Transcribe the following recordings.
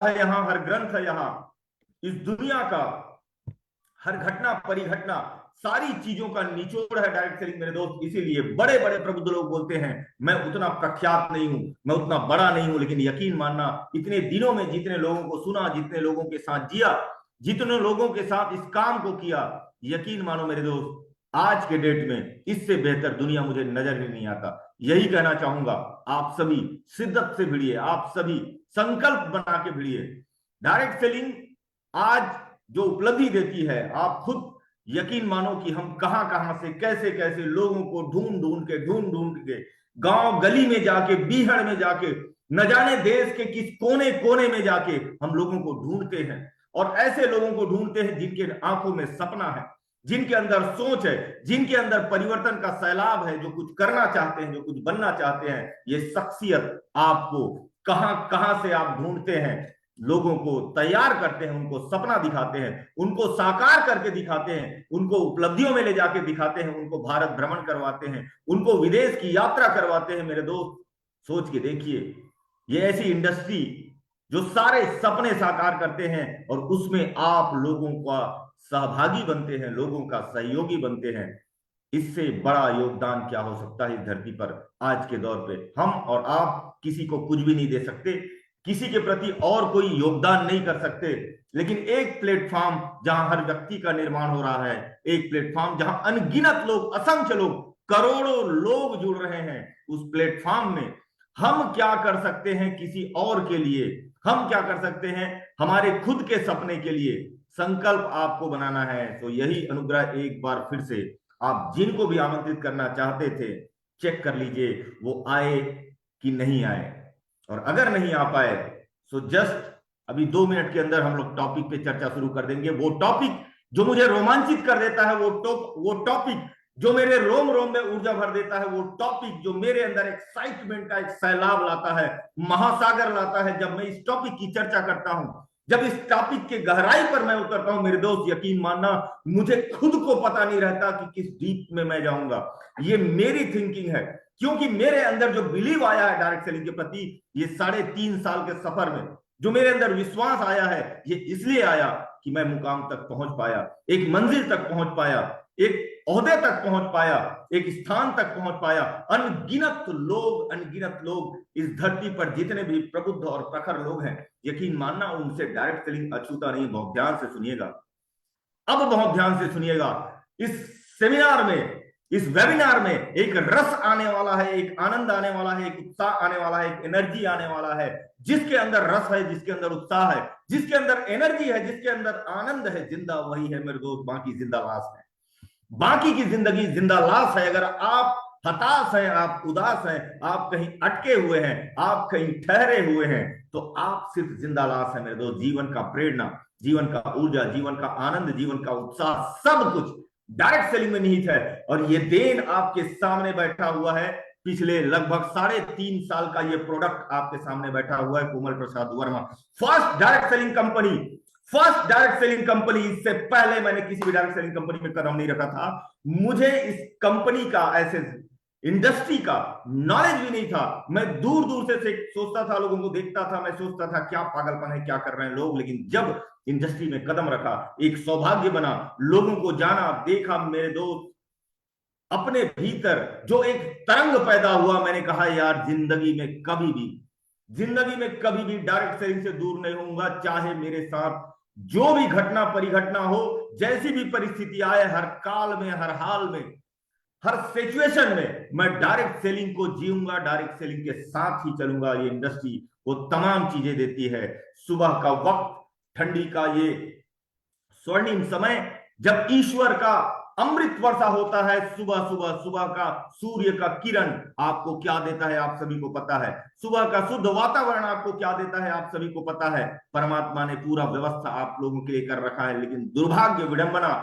है यहाँ, हर ग्रंथ है यहाँ, इस दुनिया का हर घटना परिघटना, सारी चीजों का निचोड़ है डायरेक्ट सेलिंग मेरे दोस्त। इसीलिए बड़े बड़े प्रबुद्ध लोग बोलते हैं मैं उतना प्रख्यात नहीं हूं, मैं उतना बड़ा नहीं हूं, लेकिन यकीन मानना इतने दिनों में जितने लोगों को सुना, जितने लोगों के साथ जिया, जितने लोगों के साथ इस काम को किया, यकीन मानो मेरे दोस्त, आज के डेट में इससे बेहतर दुनिया मुझे नजर ही नहीं आता। यही कहना चाहूंगा, आप सभी शिद्दत से भिड़िए, आप सभी संकल्प बना के भिड़िए। डायरेक्ट सेलिंग आज जो उपलब्धि देती है, आप खुद यकीन मानो कि हम कहां कहां से कैसे कैसे लोगों को ढूंढ ढूंढ के गांव गली में जाके, बीहड़ में जाके, न जाने देश के किस कोने कोने में जाके हम लोगों को ढूंढते हैं। और ऐसे लोगों को ढूंढते हैं जिनके आंखों में सपना है, जिनके अंदर सोच है, जिनके अंदर परिवर्तन का सैलाब है, जो कुछ करना चाहते हैं, जो कुछ बनना चाहते हैं। ये शख्सियत आपको कहां कहां से आप ढूंढते हैं, लोगों को तैयार करते हैं, उनको सपना दिखाते हैं, उनको साकार करके दिखाते हैं, उनको उपलब्धियों में ले जाके दिखाते हैं, उनको भारत भ्रमण करवाते हैं, उनको विदेश की यात्रा करवाते हैं। मेरे दोस्त सोच के देखिए, ये ऐसी इंडस्ट्री जो सारे सपने साकार करते हैं और उसमें आप लोगों का सहभागी बनते हैं, लोगों का सहयोगी बनते हैं। इससे बड़ा योगदान क्या हो सकता है इस धरती पर। आज के दौर पे हम और आप किसी को कुछ भी नहीं दे सकते, किसी के प्रति और कोई योगदान नहीं कर सकते, लेकिन एक प्लेटफॉर्म जहां हर व्यक्ति का निर्माण हो रहा है, एक प्लेटफॉर्म जहां अनगिनत लोग, असंख्य लोग, करोड़ों लोग जुड़ रहे हैं, उस प्लेटफॉर्म में हम क्या कर सकते हैं किसी और के लिए, हम क्या कर सकते हैं हमारे खुद के सपने के लिए। संकल्प आपको बनाना है। तो यही अनुग्रह एक बार फिर से आप जिनको भी आमंत्रित करना चाहते थे, चेक कर लीजिए वो आए कि नहीं आए। और अगर नहीं आ पाए तो जस्ट अभी 2 मिनट के अंदर हम लोग टॉपिक पे चर्चा शुरू कर देंगे। वो टॉपिक जो मुझे रोमांचित कर देता है, वो टॉपिक जो मेरे रोम रोम में ऊर्जा भर देता है, वो टॉपिक जो मेरे अंदर एक्साइटमेंट का एक सैलाब लाता है, महासागर लाता है। जब मैं इस टॉपिक की चर्चा करता हूं, जब इस टॉपिक के गहराई पर मैं उतरता हूं, मेरे दोस्त यकीन मानना मुझे खुद को पता नहीं रहता कि किस डीप में मैं जाऊंगा। ये मेरी थिंकिंग है, क्योंकि मेरे अंदर जो बिलीव आया है डायरेक्ट सेलिंग के प्रति, ये 3.5 साल के सफर में जो मेरे अंदर विश्वास आया है, ये इसलिए आया कि मैं मुकाम तक पहुंच पाया, एक मंजिल तक पहुंच पाया, एक ओहदे तक पहुंच पाया, एक स्थान तक पहुंच पाया। अनगिनत लोग इस धरती पर जितने भी प्रबुद्ध और प्रखर लोग हैं, यकीन मानना उनसे डायरेक्ट सेलिंग अछूता नहीं। बहुत ध्यान से सुनिएगा, अब बहुत ध्यान से सुनिएगा। इस सेमिनार में, इस वेबिनार में एक रस आने वाला है, एक आनंद आने वाला है, एक उत्साह आने वाला है, एक एनर्जी आने वाला है। जिसके अंदर रस है, जिसके अंदर उत्साह है, जिसके अंदर एनर्जी है, जिसके अंदर आनंद है, जिंदा वही है मेरे दोस्त, बाकी जिंदा लाश है। बाकी की जिंदगी जिंदा लाश है। अगर आप हताश हैं, आप उदास हैं, आप कहीं अटके हुए हैं, आप कहीं ठहरे हुए हैं, तो आप सिर्फ जिंदा लाश है मेरे दोस्त। जीवन का प्रेरणा, जीवन का ऊर्जा, जीवन का आनंद, जीवन का उत्साह, सब कुछ डायरेक्ट सेलिंग में निहित है। और ये देन आपके सामने बैठा हुआ है। पिछले लगभग 3.5 साल का ये प्रोडक्ट आपके सामने बैठा हुआ है। Komal Prasad Verma, first direct selling company, first direct selling company. इससे पहले मैंने किसी भी डायरेक्ट सेलिंग कंपनी में कदम नहीं रखा था। मुझे इस कंपनी का, ऐसे इंडस्ट्री का नॉलेज भी नहीं था। मैं दूर दूर से सोचता था, लोगों को देखता था, मैं सोचता था क्या पागलपन है, क्या कर रहे हैं लोग। लेकिन जब इंडस्ट्री में कदम रखा, एक सौभाग्य बना, लोगों को जाना, देखा, मेरे दोस्त अपने भीतर जो एक तरंग पैदा हुआ, मैंने कहा यार जिंदगी में कभी भी डायरेक्ट सेलिंग से दूर नहीं होऊंगा। चाहे मेरे साथ जो भी घटना परिघटना हो, जैसी भी परिस्थिति आए, हर काल में, हर हाल में, हर सिचुएशन में मैं डायरेक्ट सेलिंग को जीऊंगा, डायरेक्ट सेलिंग के साथ ही चलूंगा। ये इंडस्ट्री वो तमाम चीजें देती है। सुबह का वक्त, ठंडी का ये स्वर्णिम समय, जब ईश्वर का अमृत वर्षा होता है, सुबह का सूर्य का किरण आपको क्या देता है आप सभी को पता है। सुबह का शुद्ध वातावरण आपको क्या देता है आप सभी को पता है। परमात्मा ने पूरा व्यवस्था आप लोगों के लिए कर रखा है, लेकिन दुर्भाग्य, विडंबना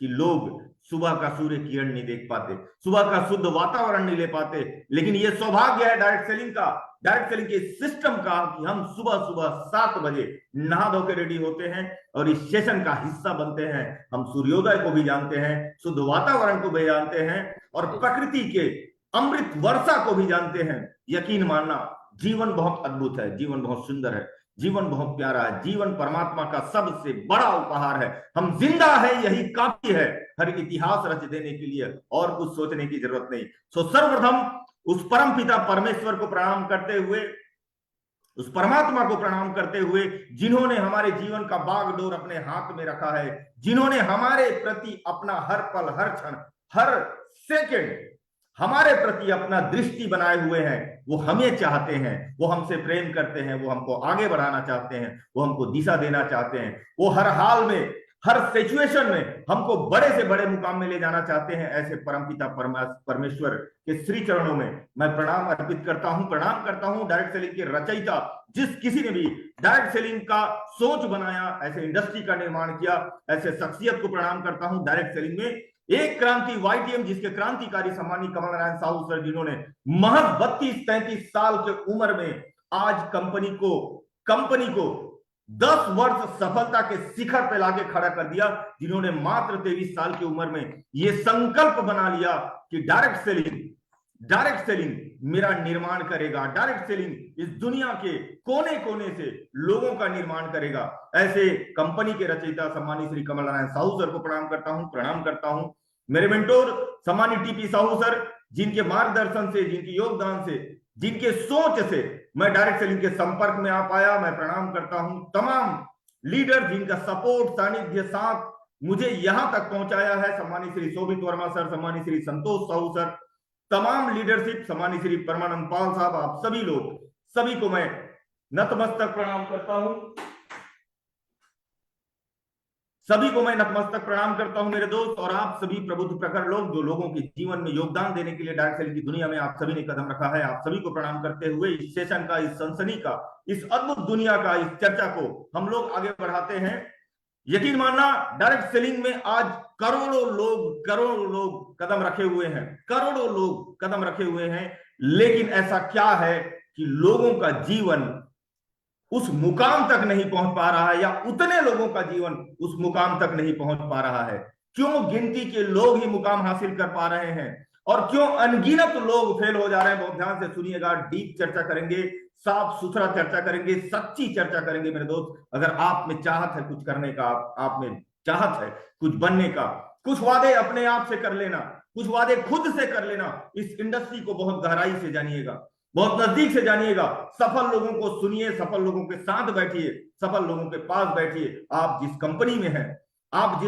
कि लोग सुबह का सूर्य किरण नहीं देख पाते, सुबह का शुद्ध वातावरण नहीं ले पाते। लेकिन यह सौभाग्य है डायरेक्ट सेलिंग का, डायरेक्ट सेलिंग के सिस्टम का, कि हम सुबह 7 बजे नहा धो के रेडी होते हैं और इस सेशन का हिस्सा बनते हैं। हम सूर्योदय को भी जानते हैं, शुद्ध वातावरण को भी जानते हैं और प्रकृति के अमृत वर्षा को भी जानते हैं। यकीन मानना जीवन बहुत अद्भुत है, जीवन बहुत सुंदर है। जीवन बहुत प्यारा है, जीवन परमात्मा का सबसे बड़ा उपहार है। हम जिंदा है यही काफी है, हर इतिहास रच देने के लिए और कुछ सोचने की जरूरत नहीं। सो सर्वप्रथम उस परम पिता परमेश्वर को प्रणाम करते हुए, उस परमात्मा को प्रणाम करते हुए, जिन्होंने हमारे जीवन का बागडोर अपने हाथ में रखा है, जिन्होंने हमारे प्रति अपना हर पल, हर क्षण, हर सेकंड हमारे प्रति अपना दृष्टि बनाए हुए हैं। वो हमें चाहते हैं, वो हमसे प्रेम करते हैं, वो हमको आगे बढ़ाना चाहते हैं, वो हमको दिशा देना चाहते हैं, वो हर हाल में, हर सिचुएशन में हमको बड़े से बड़े मुकाम में ले जाना चाहते हैं। ऐसे परमपिता परमेश्वर के श्री चरणों में मैं प्रणाम अर्पित करता हूं। प्रणाम करता हूं डायरेक्ट सेलिंग के रचयिता, जिस किसी ने भी डायरेक्ट सेलिंग का सोच बनाया, ऐसे इंडस्ट्री का निर्माण किया, ऐसे शख्सियत को प्रणाम करता हूं। डायरेक्ट सेलिंग में एक क्रांति वाईटीएम, जिसके क्रांतिकारी सम्मानी कमल नारायण साहू सर, जिन्होंने महज 32-33 साल के उम्र में आज कंपनी को 10 वर्ष सफलता के शिखर पे लाके खड़ा कर दिया, जिन्होंने मात्र 23 साल की उम्र में यह संकल्प बना लिया कि डायरेक्ट सेलिंग मेरा निर्माण करेगा, डायरेक्ट सेलिंग इस दुनिया के कोने कोने से लोगों का निर्माण करेगा। ऐसे कंपनी के रचयिता सम्मानी श्री कमल नारायण साहू सर को प्रणाम करता हूं। मेरे मेंटोर सम्मानी टीपी साहू सर, जिनके मार्गदर्शन से, जिनके योगदान से, जिनके सोच से मैं डायरेक्ट सेलिंग के संपर्क में आ पाया, मैं प्रणाम करता हूं। तमाम लीडर जिनका सपोर्ट, सानिध्य, साथ मुझे यहां तक पहुंचाया है, सम्मानी श्री शोभित वर्मा सर, सम्मानी श्री संतोष साहू सर, तमाम लीडरशिप, सम्मानी श्री परमानंद पाल साहब, आप सभी लोग, सभी को मैं नतमस्तक प्रणाम करता हूं। सभी को मैं नतमस्तक प्रणाम करता हूं मेरे दोस्त। और आप सभी प्रबुद्ध प्रखर लोग, जो लोगों के जीवन में योगदान देने के लिए डायरेक्ट सेलिंग की दुनिया में आप सभी ने कदम रखा है, आप सभी को प्रणाम करते हुए इस सेशन का, इस सनसनी का, इस अद्भुत दुनिया का, इस चर्चा को हम लोग आगे बढ़ाते हैं। यकीन मानना, डायरेक्ट सेलिंग में आज करोड़ों लोग कदम रखे हुए हैं, करोड़ों लोग कदम रखे हुए हैं, लेकिन ऐसा क्या है कि लोगों का जीवन उस मुकाम तक नहीं पहुंच पा रहा है, या उतने लोगों का जीवन उस मुकाम तक नहीं पहुंच पा रहा है? क्यों गिनती के लोग ही मुकाम हासिल कर पा रहे हैं और क्यों अनगिनत लोग फेल हो जा रहे हैं? बहुत ध्यान से सुनिएगा, डीप चर्चा करेंगे, साफ सुथरा चर्चा करेंगे, सच्ची चर्चा करेंगे मेरे दोस्त। अगर आप में चाहत है कुछ करने का, आप में चाहत है कुछ बनने का, कुछ वादे अपने आप से कर लेना, कुछ वादे खुद से कर लेना। इस इंडस्ट्री को बहुत गहराई से जानिएगा, बहुत नजदीक से जानिएगा, सफल लोगों को सुनिए, सफल लोगों के साथ बैठिए, सफल लोगों के पास बैठिए। आप जिस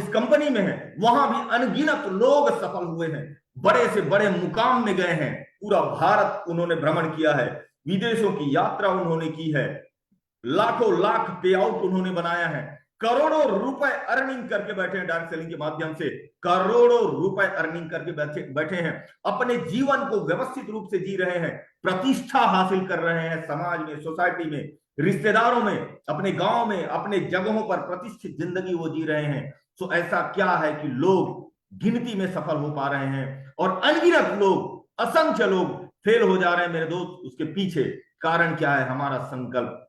कंपनी में हैं, वहां भी अनगिनत लोग सफल हुए हैं, बड़े से बड़े मुकाम में गए हैं, पूरा भारत उन्होंने भ्रमण किया है, विदेशों की यात्रा उन्होंने की है, लाखों लाख पे आउट उन्होंने बनाया है, करोड़ों रुपए अर्निंग करके बैठे हैं डायरेक्ट सेलिंग के माध्यम से, करोड़ों रुपए अर्निंग करके बैठे हैं, अपने जीवन को व्यवस्थित रूप से जी रहे हैं, प्रतिष्ठा हासिल कर रहे हैं समाज में, सोसाइटी में, रिश्तेदारों में, अपने गांव में, अपने जगहों पर प्रतिष्ठित जिंदगी वो जी रहे हैं। तो ऐसा क्या है कि लोग गिनती में सफल हो पा रहे हैं और अनगिनत लोग, असंख्य लोग फेल हो जा रहे हैं मेरे दोस्त? उसके पीछे कारण क्या है? हमारा संकल्प।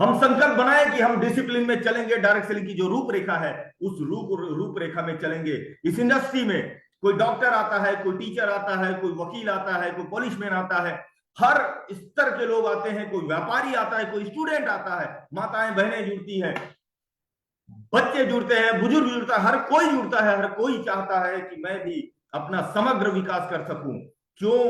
हम संकल्प बनाए कि हम डिसिप्लिन में चलेंगे, डायरेक्ट सेलिंग की जो रूपरेखा है उस रूपरेखा में चलेंगे। इस इंडस्ट्री में कोई डॉक्टर आता है, कोई टीचर आता है, कोई वकील आता है, कोई पुलिसमैन आता है, हर स्तर के लोग आते हैं, कोई व्यापारी आता है, कोई स्टूडेंट आता है, माताएं बहनें जुड़ती हैं, बच्चे जुड़ते हैं, बुजुर्ग जुड़ता है, हर कोई जुड़ता है, हर कोई चाहता है कि मैं भी अपना समग्र विकास कर सकूं। क्यों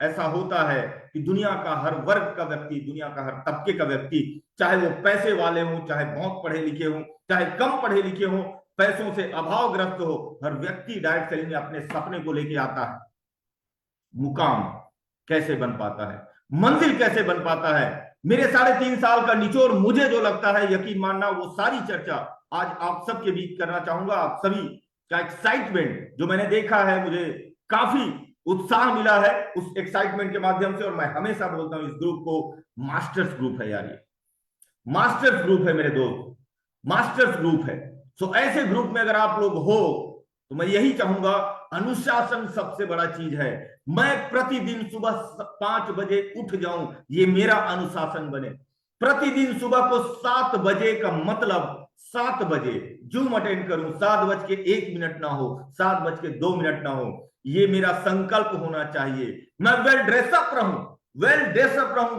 ऐसा होता है कि दुनिया का हर वर्ग का व्यक्ति, दुनिया का हर तबके का व्यक्ति, चाहे वो पैसे वाले हों, चाहे बहुत पढ़े लिखे हों, चाहे कम पढ़े लिखे हों, पैसों से अभावग्रस्त हो, हर व्यक्ति डायरेक्ट सेलिंग में अपने सपने को लेके आता है। मुकाम कैसे बन पाता है, मंजिल कैसे बन पाता है? मेरे 3.5 साल का निचोड़ मुझे जो लगता है, यकीन मानना, वो सारी चर्चा आज आप सबके बीच करना चाहूंगा। आप सभी का एक्साइटमेंट जो मैंने देखा है, मुझे काफी उत्साह मिला है उस एक्साइटमेंट के माध्यम से। और मैं हमेशा बोलता हूं इस ग्रुप को मास्टर्स ग्रुप है यार, ये मास्टर्स ग्रुप है मेरे दोस्त, मास्टर्स ग्रुप है। सो ऐसे ग्रुप में अगर आप लोग हो तो मैं यही चाहूंगा, अनुशासन सबसे बड़ा चीज है। मैं प्रतिदिन सुबह 5 बजे उठ जाऊं, ये मेरा अनुशासन बने। प्रतिदिन सुबह को 7 बजे का मतलब 7 बजे जूम अटेंड करूं, 7:01 ना हो, 7:02 ना हो, ये मेरा संकल्प होना चाहिए। मैं वेल ड्रेसअप रहूं,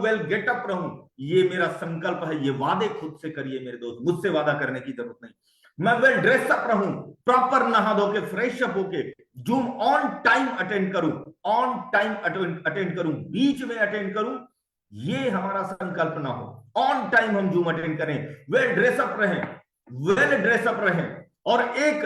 वेल गेटअप रहूं, ये मेरा संकल्प है। ये वादे खुद से करिए मेरे दोस्त, मुझसे वादा करने की जरूरत नहीं। मैं वेल ड्रेसअप रहूं, प्रॉपर नहा धो के फ्रेश अप होके जूम ऑन टाइम अटेंड करूं, ऑन टाइम अटेंड करूं, बीच में अटेंड करूं, ये हमारा संकल्प ना हो। ऑन टाइम हम जूम अटेंड करें, वेल ड्रेसअप रहें, वेल ड्रेसअप रहें। और एक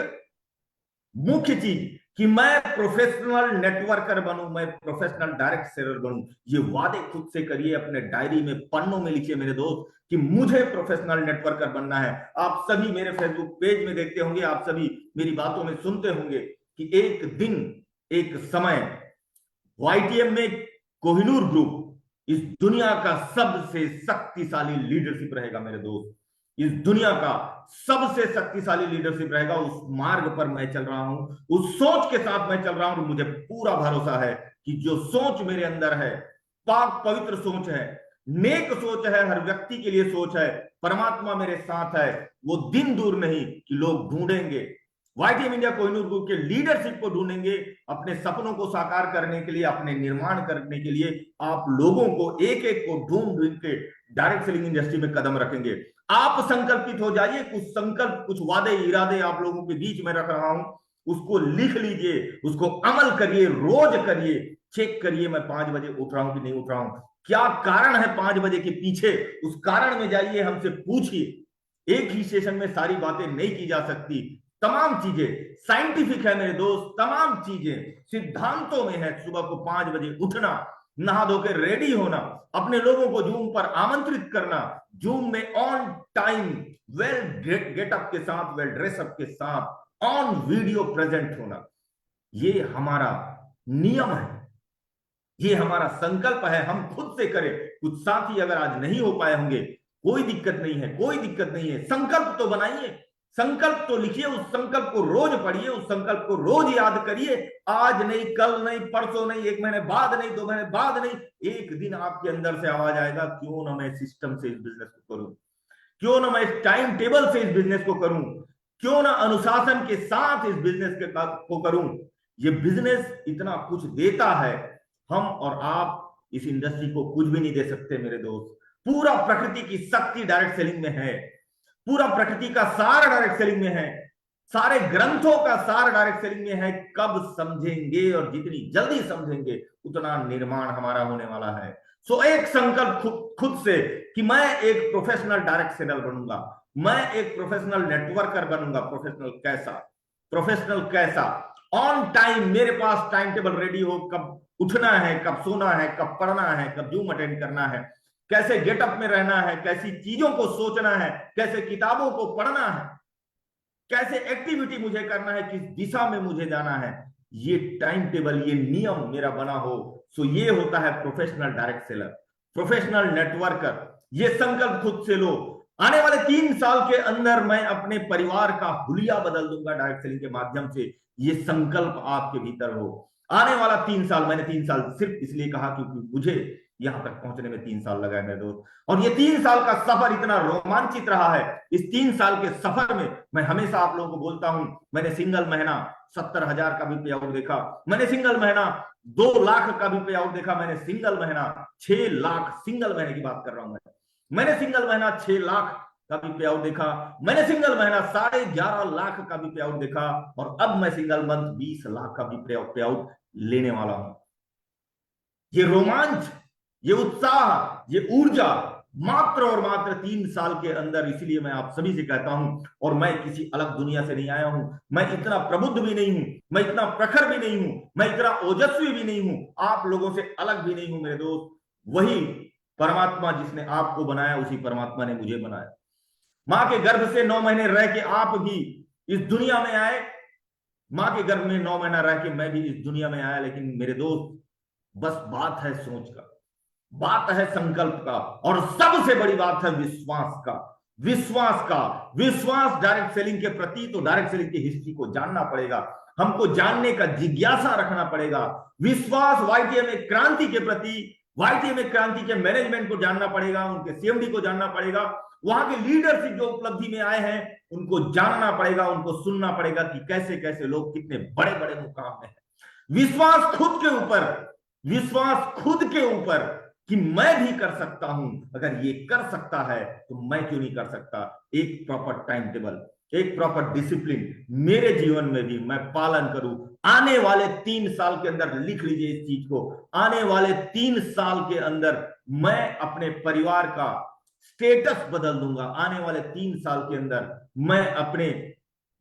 मुख्य चीज कि मैं प्रोफेशनल नेटवर्कर बनूं, मैं प्रोफेशनल डायरेक्ट सेलर बनूं, ये वादे खुद से करिए, अपने डायरी में पन्नों में लिखिए मेरे दोस्त कि मुझे प्रोफेशनल नेटवर्कर बनना है। आप सभी मेरे फेसबुक पेज में देखते होंगे, आप सभी मेरी बातों में सुनते होंगे कि एक दिन एक समय YTM में कोहिनूर ग्रुप इस दुनिया का सबसे शक्तिशाली लीडरशिप रहेगा मेरे दोस्त। इस दुनिया का सबसे शक्तिशाली लीडरशिप रहेगा। उस मार्ग पर मैं चल रहा हूं, उस सोच के साथ मैं चल रहा हूं। मुझे पूरा भरोसा है कि जो सोच मेरे अंदर है, पाक पवित्र सोच है, नेक सोच है, हर व्यक्ति के लिए सोच है, परमात्मा मेरे साथ है। वो दिन दूर नहीं कि लोग ढूंढेंगे, YTM इंडिया कोहिनूर ग्रुप के लीडरशिप को ढूंढेंगे, अपने सपनों को साकार करने के लिए, अपने निर्माण करने के लिए आप लोगों को एक एक को ढूंढ ढूंढ के डायरेक्ट सेलिंग इंडस्ट्री में कदम रखेंगे। आप संकल्पित हो जाइए, कुछ संकल्प, कुछ वादे इरादे आप लोगों के बीच में रख रहा हूं, उसको लिख लीजिए, उसको अमल करिए, रोज करिए, चेक करिए मैं 5 बजे उठ रहा हूं कि नहीं उठ रहा हूं, क्या कारण है 5 बजे के पीछे, उस कारण में जाइए, हमसे पूछिए। एक ही सेशन में सारी बातें नहीं की जा सकती, तमाम चीजें साइंटिफिक है मेरे दोस्त, तमाम चीजें सिद्धांतों में है। सुबह को 5 बजे उठना, नहा धो के रेडी होना, अपने लोगों को जूम पर आमंत्रित करना, जूम में ऑन टाइम वेल गेटअप के साथ, वेल ड्रेसअप के साथ ऑन वीडियो प्रेजेंट होना, ये हमारा नियम है, ये हमारा संकल्प है। हम खुद से करें। कुछ साथी अगर आज नहीं हो पाए होंगे, कोई दिक्कत नहीं है, कोई दिक्कत नहीं है। संकल्प तो बनाइए, संकल्प तो लिखिए, उस संकल्प को रोज पढ़िए, उस संकल्प को रोज याद करिए। आज नहीं, कल नहीं, परसों नहीं, 1 महीने बाद नहीं, 2 महीने बाद नहीं, एक दिन आपके अंदर से आवाज आएगा, क्यों ना मैं सिस्टम से इस बिजनेस को करूं, क्यों ना मैं इस टाइम टेबल से इस बिजनेस को करूं, क्यों ना अनुशासन के साथ इस बिजनेस को करूं। ये बिजनेस इतना कुछ देता है, हम और आप इस इंडस्ट्री को कुछ भी नहीं दे सकते मेरे दोस्त। पूरा प्रकृति की शक्ति डायरेक्ट सेलिंग में है, पूरा प्रकृति का सार डायरेक्ट सेलिंग में है, सारे ग्रंथों का सार डायरेक्ट सेलिंग में है। कब समझेंगे और जितनी जल्दी समझेंगे उतना निर्माण हमारा होने वाला है। सो एक संकल्प खुद से कि मैं एक प्रोफेशनल डायरेक्ट सेलर बनूंगा, मैं एक प्रोफेशनल नेटवर्कर बनूंगा। प्रोफेशनल कैसा? प्रोफेशनल कैसा? ऑन टाइम, मेरे पास टाइम टेबल रेडी हो, कब उठना है, कब सोना है, कब पढ़ना है, कब जूम अटेंड करना है, कैसे गेटअप में रहना है, कैसी चीजों को सोचना है, कैसे किताबों को पढ़ना है, कैसे एक्टिविटी मुझे करना है, किस दिशा में मुझे जाना है, ये टाइम टेबल, ये नियम मेरा बना हो। सो ये होता है professional direct seller, professional networker. ये संकल्प खुद से लो। आने वाले 3 साल के अंदर मैं अपने परिवार का हुलिया बदल दूंगा डायरेक्ट सेलिंग के माध्यम से। ये संकल्प आपके भीतर हो। आने वाला 3 साल, मैंने 3 साल सिर्फ इसलिए कहा क्योंकि मुझे यहां तक पहुंचने में 3 साल लगा है मेरे दोस्त। और ये 3 साल का सफर इतना रोमांचित रहा है। इस 3 साल के सफर में मैं हमेशा आप लोगों को बोलता हूं, मैंने सिंगल महीना 70,000 का भी पे आउट देखा, मैंने सिंगल महीना 2 लाख का भी पे आउट देखा, मैंने सिंगल महीना 6 लाख, सिंगल महीने की बात कर रहा हूं मैंने सिंगल महीना 6 लाख का भी पे आउट देखा, मैंने सिंगल महीना 11.5 लाख का भी पे आउट देखा, और अब मैं सिंगल मंथ 20 लाख का भी पे आउट लेने वाला हूं। ये रोमांच, ये उत्साह, ये ऊर्जा मात्र और मात्र 3 साल के अंदर। इसलिए मैं आप सभी से कहता हूं, और मैं किसी अलग दुनिया से नहीं आया हूं, मैं इतना प्रबुद्ध भी नहीं हूं, मैं इतना प्रखर भी नहीं हूं, मैं इतना ओजस्वी भी नहीं हूं, आप लोगों से अलग भी नहीं हूं मेरे दोस्त। वही परमात्मा जिसने आपको बनाया, उसी परमात्मा ने मुझे बनाया। मां के गर्भ से 9 महीने रह के आप भी इस दुनिया में आए, मां के गर्भ में 9 महीना रह के मैं भी इस दुनिया में आया। लेकिन मेरे दोस्त, बस बात है सोच का, बात है संकल्प का, और सबसे बड़ी बात है विश्वास का। विश्वास का, विश्वास डायरेक्ट सेलिंग के प्रति। तो डायरेक्ट सेलिंग की हिस्ट्री को जानना पड़ेगा, हमको जानने का जिज्ञासा रखना पड़ेगा। विश्वास YTM क्रांति के प्रति, YTM क्रांति के मैनेजमेंट को जानना पड़ेगा, उनके CMD को जानना पड़ेगा, वहां के लीडरशिप जो उपलब्धि में आए हैं उनको जानना पड़ेगा, उनको सुनना पड़ेगा कि कैसे कैसे लोग कितने बड़े बड़े मुकाम में हैं। विश्वास खुद के ऊपर, विश्वास खुद के ऊपर कि मैं भी कर सकता हूं, अगर ये कर सकता है तो मैं क्यों नहीं कर सकता। एक प्रॉपर टाइम टेबल, एक प्रॉपर डिसिप्लिन मेरे जीवन में भी मैं पालन करूं। आने वाले 3 साल के अंदर, लिख लीजिए इस चीज को, आने वाले 3 साल के अंदर मैं अपने परिवार का स्टेटस बदल दूंगा। आने वाले 3 साल के अंदर मैं अपने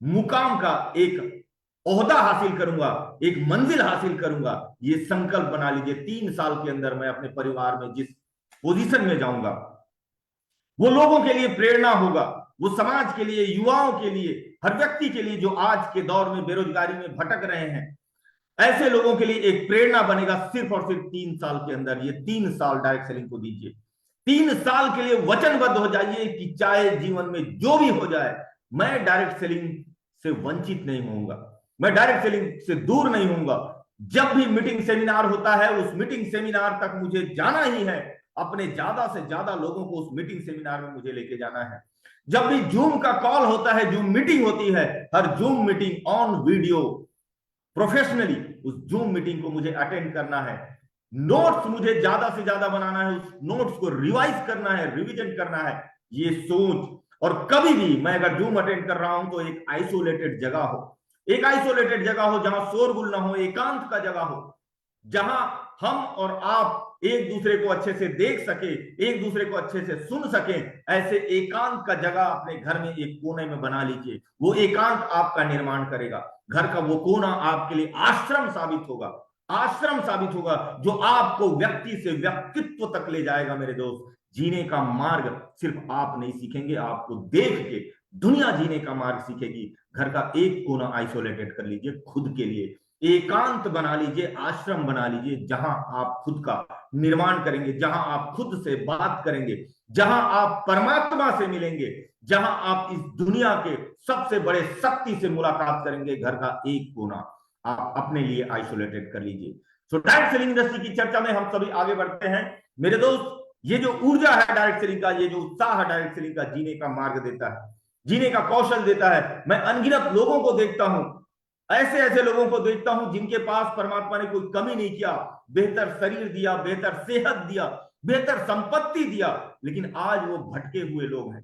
मुकाम का एक ओहदा हासिल करूंगा, एक मंजिल हासिल करूंगा। ये संकल्प बना लीजिए, 3 साल के अंदर मैं अपने परिवार में जिस पोजीशन में जाऊंगा वो लोगों के लिए प्रेरणा होगा, वो समाज के लिए, युवाओं के लिए, हर व्यक्ति के लिए जो आज के दौर में बेरोजगारी में भटक रहे हैं, ऐसे लोगों के लिए एक प्रेरणा बनेगा। सिर्फ और सिर्फ 3 साल के अंदर, ये 3 साल डायरेक्ट सेलिंग को दीजिए। 3 साल के लिए वचनबद्ध हो जाइए कि चाहे जीवन में जो भी हो जाए, मैं डायरेक्ट सेलिंग से वंचित नहीं होऊंगा, मैं डायरेक्ट सेलिंग से दूर नहीं होऊंगा। जब भी मीटिंग सेमिनार होता है, उस मीटिंग सेमिनार तक मुझे जाना ही है, अपने ज्यादा से ज्यादा लोगों को उस मीटिंग सेमिनार में मुझे लेके जाना है। जब भी जूम का कॉल होता है, जूम मीटिंग होती है, हर zoom meeting on video professionally उस जूम मीटिंग को मुझे अटेंड करना है। नोट्स मुझे ज्यादा से ज्यादा बनाना है, उस नोट्स को रिवाइज करना है, रिवीजन करना है, ये सोच। और कभी भी मैं अगर जूम अटेंड कर रहा हूं तो एक आइसोलेटेड जगह हो, एक आइसोलेटेड जगह हो जहां शोरगुल ना हो, एकांत का जगह हो, जहां हम और आप एक दूसरे को अच्छे से देख सके, एक दूसरे को अच्छे से सुन सके। ऐसे एकांत का जगह अपने घर में एक कोने में बना लीजिए। वो एकांत आपका निर्माण करेगा। घर का वो कोना आपके लिए आश्रम साबित होगा, आश्रम साबित होगा, जो आपको व्यक्ति से व्यक्तित्व तक ले जाएगा। मेरे दोस्त, जीने का मार्ग सिर्फ आप नहीं सीखेंगे, आपको देख के दुनिया जीने का मार्ग सीखेगी। घर का एक कोना आइसोलेटेड कर लीजिए, खुद के लिए एकांत बना लीजिए, आश्रम बना लीजिए, जहां आप खुद का निर्माण करेंगे, जहां आप खुद से बात करेंगे, जहां आप परमात्मा से मिलेंगे, जहां आप इस दुनिया के सबसे बड़े शक्ति से मुलाकात करेंगे। घर का एक कोना आप अपने लिए आइसोलेटेड कर लीजिए। सो डायरेक्ट सेलिंग इंडस्ट्री की चर्चा में हम सभी आगे बढ़ते हैं। मेरे दोस्त, ये जो ऊर्जा है डायरेक्ट सेलिंग का, ये जो उत्साह है डायरेक्ट सेलिंग का, जीने का मार्ग देता है, जीने का कौशल देता है। मैं अनगिनत लोगों को देखता हूं, ऐसे ऐसे लोगों को देखता हूं जिनके पास परमात्मा ने कोई कमी नहीं किया, बेहतर शरीर दिया, बेहतर सेहत दिया, बेहतर संपत्ति दिया, लेकिन आज वो भटके हुए लोग हैं।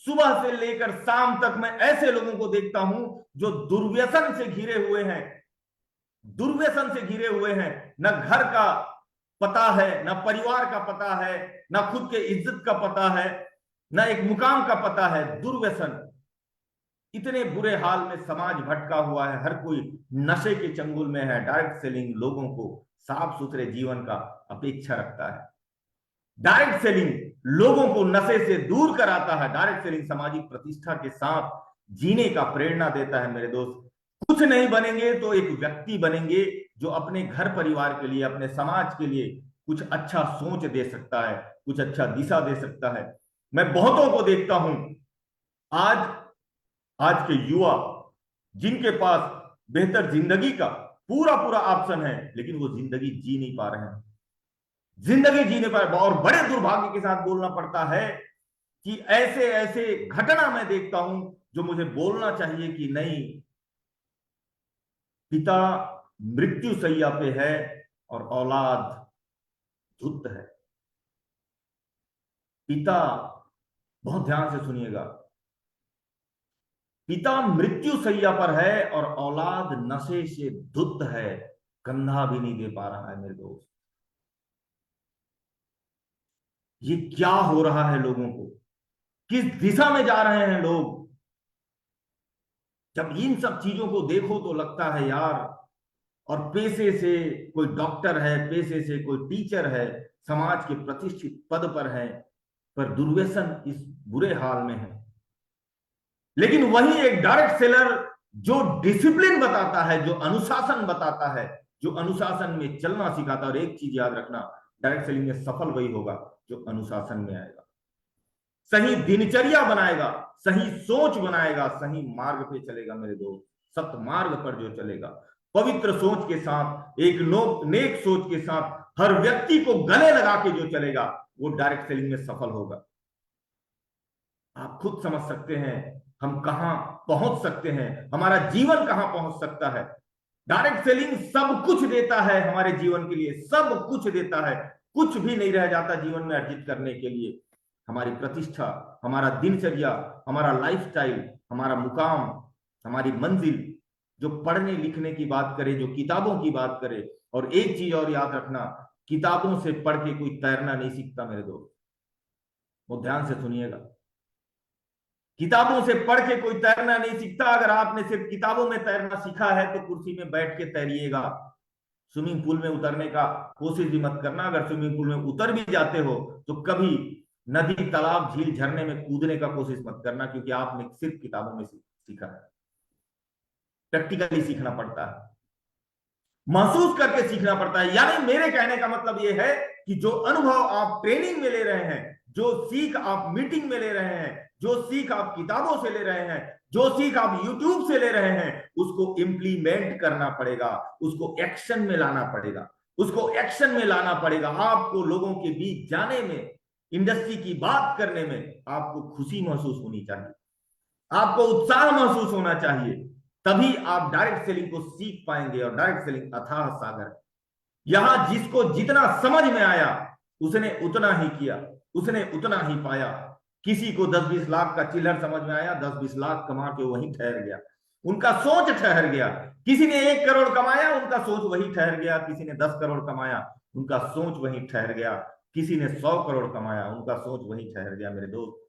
सुबह से लेकर शाम तक मैं ऐसे लोगों को देखता हूं जो दुर्व्यसन से घिरे हुए हैं, दुर्व्यसन से घिरे हुए हैं। न घर का पता है, न परिवार का पता है, न खुद के इज्जत का पता है, न एक मुकाम का पता है, दुर्व्यसन। इतने बुरे हाल में समाज भटका हुआ है, हर कोई नशे के चंगुल में है। डायरेक्ट सेलिंग लोगों को साफ सुथरे जीवन का अपेक्षा रखता है। डायरेक्ट सेलिंग लोगों को नशे से दूर कराता है। डायरेक्ट सेलिंग सामाजिक प्रतिष्ठा के साथ जीने का प्रेरणा देता है। मेरे दोस्त, कुछ नहीं बनेंगे तो एक व्यक्ति बनेंगे जो अपने घर परिवार के लिए, अपने समाज के लिए कुछ अच्छा सोच दे सकता है, कुछ अच्छा दिशा दे सकता है। मैं बहुतों को देखता हूं आज, आज के युवा जिनके पास बेहतर जिंदगी का पूरा पूरा ऑप्शन है, लेकिन वो जिंदगी जी नहीं पा रहे हैं, जिंदगी जीने पर। और बड़े दुर्भाग्य के साथ बोलना पड़ता है कि ऐसे ऐसे घटना मैं देखता हूं जो मुझे बोलना चाहिए कि नहीं, पिता मृत्यु शैया पे है और औलाद धुत है। पिता, बहुत ध्यान से सुनिएगा, पिता मृत्यु शैया पर है और औलाद नशे से धुत है, कंधा भी नहीं दे पा रहा है। मेरे दोस्त, ये क्या हो रहा है लोगों को, किस दिशा में जा रहे हैं लोग। जब इन सब चीजों को देखो तो लगता है यार, और पेशे से कोई डॉक्टर है, पेशे से कोई टीचर है, समाज के प्रतिष्ठित पद पर है, पर दुर्व्यसन इस बुरे हाल में है। लेकिन वही एक डायरेक्ट सेलर जो डिसिप्लिन बताता है, जो अनुशासन बताता है, जो अनुशासन में चलना सिखाता है। और एक चीज याद रखना, डायरेक्ट सेलिंग में सफल वही होगा जो अनुशासन में आएगा, सही दिनचर्या बनाएगा, सही सोच बनाएगा, सही मार्ग पे चलेगा। मेरे दोस्त, सत मार्ग पर जो चलेगा, पवित्र सोच के साथ, एक नेक सोच के साथ, हर व्यक्ति को गले लगा के जो चलेगा, वो डायरेक्ट सेलिंग में सफल होगा। आप खुद समझ सकते हैं हम कहां पहुंच सकते हैं, हमारा जीवन कहां पहुंच सकता है। डायरेक्ट सेलिंग सब कुछ देता है हमारे जीवन के लिए, सब कुछ देता है, कुछ भी नहीं रह जाता जीवन में अर्जित करने के लिए। हमारी प्रतिष्ठा, हमारा दिनचर्या, हमारा लाइफस्टाइल, हमारा मुकाम, हमारी मंजिल। जो पढ़ने लिखने की बात करे, जो किताबों की बात करे, और एक चीज और याद रखना, किताबों से पढ़ के कोई तैरना नहीं सीखता मेरे दोस्त, वो ध्यान से सुनिएगा। किताबों से पढ़ के कोई तैरना नहीं सीखता। अगर आपने सिर्फ किताबों में तैरना सीखा है तो कुर्सी में बैठ के तैरिएगा, स्विमिंग पूल में उतरने का कोशिश भी मत करना। अगर स्विमिंग पूल में उतर भी जाते हो तो कभी नदी, तालाब, झील, झरने में कूदने का कोशिश मत करना, क्योंकि आपने सिर्फ किताबों में सीखा है। प्रैक्टिकली सीखना पड़ता है, महसूस करके सीखना पड़ता है। यानी मेरे कहने का मतलब यह है कि जो अनुभव आप ट्रेनिंग में ले रहे हैं, जो सीख आप मीटिंग में ले रहे हैं, जो सीख आप किताबों से ले रहे हैं, जो सीख आप यूट्यूब से ले रहे हैं, उसको इंप्लीमेंट करना पड़ेगा, उसको एक्शन में लाना पड़ेगा, उसको एक्शन में लाना पड़ेगा। आपको लोगों के बीच जाने में, इंडस्ट्री की बात करने में आपको खुशी महसूस होनी चाहिए, आपको उत्साह महसूस होना चाहिए, तभी आप डायरेक्ट सेलिंग को सीख पाएंगे। और डायरेक्ट सेलिंग अथाह सागर, यहां जिसको जितना समझ में आया उसने उतना ही किया, उसने उतना ही पाया। किसी को 10-20 लाख का चिल्लर समझ में आया, 10-20 लाख कमा के वहीं ठहर गया, उनका सोच ठहर गया। किसी ने 1 करोड़ कमाया, उनका सोच वहीं ठहर गया। किसी ने 10 करोड़ कमाया, उनका सोच वहीं ठहर गया। किसी ने 100 करोड़ कमाया, उनका सोच वहीं ठहर गया। मेरे दोस्त,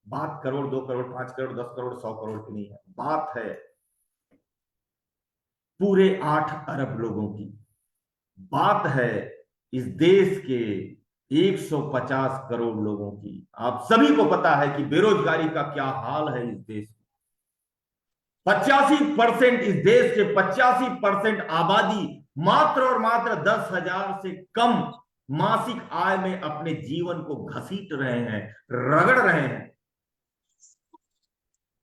बात करोड़, 2 करोड़, 5 करोड़, 10 करोड़, 100 करोड़ की नहीं है, बात है पूरे 8 अरब लोगों की। बात है इस देश के 150 करोड़ लोगों की। आप सभी को पता है कि बेरोजगारी का क्या हाल है इस देश में। 85%, इस देश के 85% आबादी मात्र और मात्र 10,000 से कम मासिक आय में अपने जीवन को घसीट रहे हैं, रगड़ रहे हैं।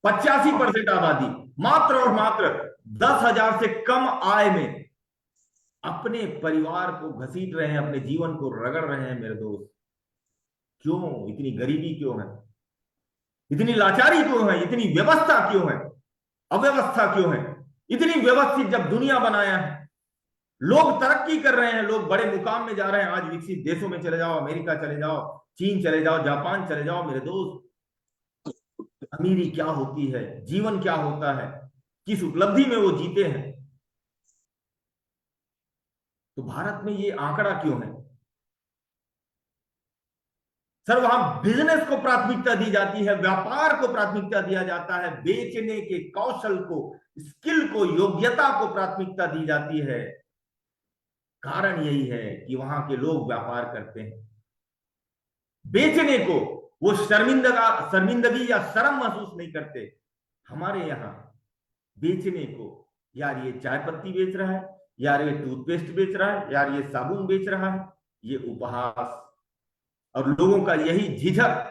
85% आबादी मात्र और मात्र 10,000 से कम आय में अपने परिवार को घसीट रहे हैं, अपने जीवन को रगड़ रहे हैं। मेरे दोस्त, क्यों इतनी गरीबी, क्यों है इतनी लाचारी, क्यों है इतनी व्यवस्था, क्यों है अव्यवस्था, क्यों है इतनी व्यवस्थित? जब दुनिया बनाया है, लोग तरक्की कर रहे हैं, लोग बड़े मुकाम में जा रहे हैं। आज विकसित देशों में चले जाओ, अमेरिका चले जाओ, चीन चले जाओ, जापान चले जाओ मेरे दोस्त, अमीरी क्या होती है, जीवन क्या होता है, किस उपलब्धि में वो जीते हैं। तो भारत में ये आंकड़ा क्यों है सर? वहां बिजनेस को प्राथमिकता दी जाती है, व्यापार को प्राथमिकता दिया जाता है, बेचने के कौशल को, स्किल को, योग्यता को प्राथमिकता दी जाती है। कारण यही है कि वहां के लोग व्यापार करते हैं, बेचने को वो शर्मिंदगी या शर्म महसूस नहीं करते। हमारे यहां बेचने को, यार ये चाय पत्ती बेच रहा है, यार ये टूथपेस्ट बेच रहा है, यार ये साबुन बेच रहा है, ये उपहास। और लोगों का यही झिझक।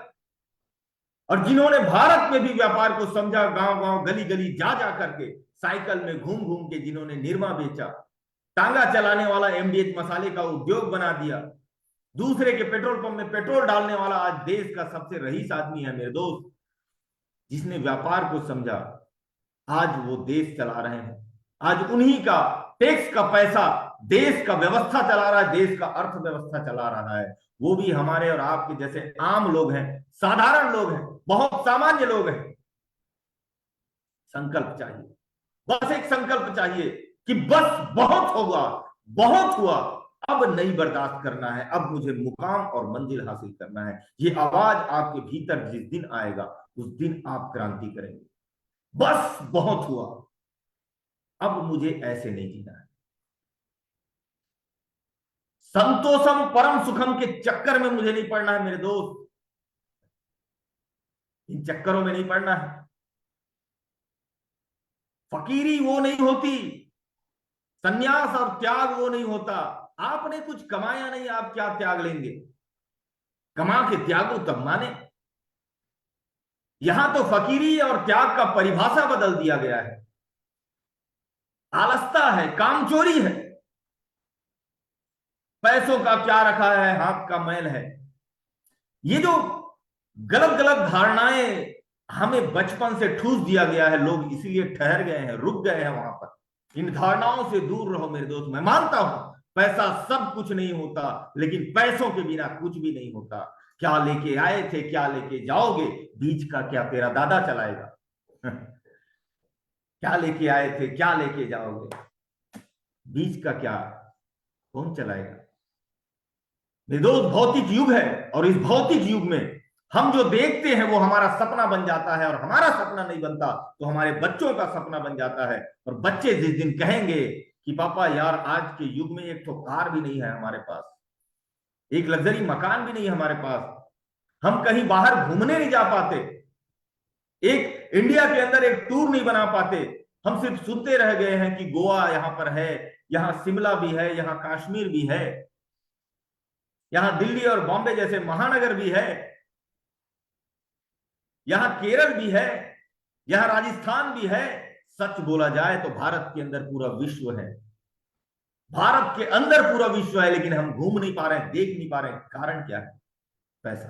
और जिन्होंने भारत में भी व्यापार को समझा, गांव गांव, गली गली जा जा करके, साइकिल में घूम घूम के जिन्होंने निरमा बेचा, टांगा चलाने वाला एमडीएच मसाले का उद्योग बना दिया, दूसरे के पेट्रोल पंप में पेट्रोल डालने वाला आज देश का सबसे रईस आदमी है मेरे दोस्त। जिसने व्यापार को समझा, आज वो देश चला रहे हैं। आज उन्हीं का टैक्स का पैसा देश का व्यवस्था चला रहा है, देश का अर्थव्यवस्था चला रहा है। वो भी हमारे और आपके जैसे आम लोग हैं, साधारण लोग हैं, बहुत सामान्य लोग हैं। संकल्प चाहिए, बस एक संकल्प चाहिए कि बस बहुत होगा, बहुत हुआ, अब नहीं बर्दाश्त करना है, अब मुझे मुकाम और मंजिल हासिल करना है। ये आवाज आपके भीतर जिस दिन आएगा, उस दिन आप क्रांति करेंगे। बस बहुत हुआ, अब मुझे ऐसे नहीं जीना है। संतोषम परम सुखम के चक्कर में मुझे नहीं पड़ना है मेरे दोस्त, इन चक्करों में नहीं पड़ना है। फकीरी वो नहीं होती, सन्यास और त्याग वो नहीं होता। आपने कुछ कमाया नहीं, आप क्या त्याग लेंगे? कमा के त्यागो तब माने। यहां तो फकीरी और त्याग का परिभाषा बदल दिया गया है। आलसता है, कामचोरी है, पैसों का क्या रखा है, हाथ का मैल है। ये जो गलत गलत धारणाएं हमें बचपन से ठूस दिया गया है, लोग इसीलिए ठहर गए हैं, रुक गए हैं वहां पर। इन धारणाओं से दूर रहो मेरे दोस्त। मैं मानता हूं पैसा सब कुछ नहीं होता, लेकिन पैसों के बिना कुछ भी नहीं होता। क्या लेके आए थे, क्या लेके जाओगे, बीच का क्या तेरा दादा चलाएगा? क्या लेके आए थे, क्या लेके जाओगे, बीच का क्या कौन चलाएगा? मेरे दोस्त, भौतिक युग है, और इस भौतिक युग में हम जो देखते हैं वो हमारा सपना बन जाता है, और हमारा सपना नहीं बनता तो हमारे बच्चों का सपना बन जाता है। और बच्चे जिस दिन कहेंगे कि पापा यार आज के युग में एक तो कार भी नहीं है हमारे पास, एक लग्जरी मकान भी नहीं है हमारे पास, हम कहीं बाहर घूमने नहीं जा पाते, एक इंडिया के अंदर एक टूर नहीं बना पाते, हम सिर्फ सुनते रह गए हैं कि गोवा यहां पर है, यहां शिमला भी है, यहां कश्मीर भी है, यहां दिल्ली और बॉम्बे जैसे महानगर भी है, यहां केरल भी है, यहां राजस्थान भी है। सच बोला जाए तो भारत के अंदर पूरा विश्व है, भारत के अंदर पूरा विश्व है, लेकिन हम घूम नहीं पा रहे हैं, देख नहीं पा रहे हैं। कारण क्या है? पैसा।